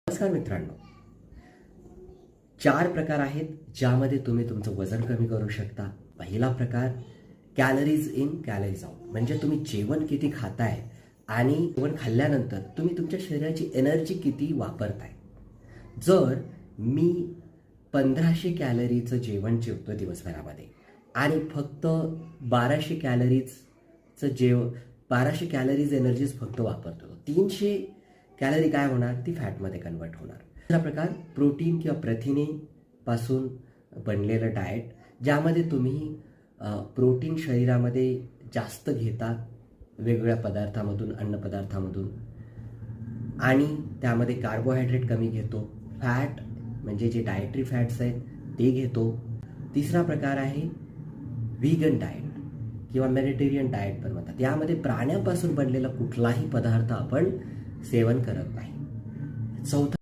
नमस्कार मित्रांनो, 4 प्रकार आहेत ज्यामध्ये तुम्ही तुमचं वजन कमी करू शकता. पहिला प्रकार कॅलरीज इन कॅलरीज आउट, म्हणजे तुम्ही जेवण किती खाताय आणि जेवण खाल्ल्यानंतर तुम्ही तुमच्या शरीराची एनर्जी किती वापरताय. जर मी 1500 कॅलरीचं जेवण जेवतो दिवसभरामध्ये आणि फक्त 1200 कॅलरीज एनर्जीज फक्त वापरतो, 300 कॅलरी काय होणार, ती फॅटमध्ये कन्वर्ट होणार. दुसरा प्रकार प्रोटीन किंवा प्रथिने पासून बनलेलं डाएट, ज्यामध्ये तुम्ही प्रोटीन शरीरामध्ये जास्त घेता वेगवेगळ्या पदार्थामधून, अन्नपदार्थामधून, आणि त्यामध्ये कार्बोहायड्रेट कमी घेतो. फॅट म्हणजे जे डायटरी फॅट्स आहेत ते घेतो. तिसरा प्रकार आहे व्हीगन डाएट किंवा मेडिटेरियन डाएट पण म्हणतात. यामध्ये प्राण्यापासून बनलेला कुठलाही पदार्थ आपण सेवन करत नाही. चौथा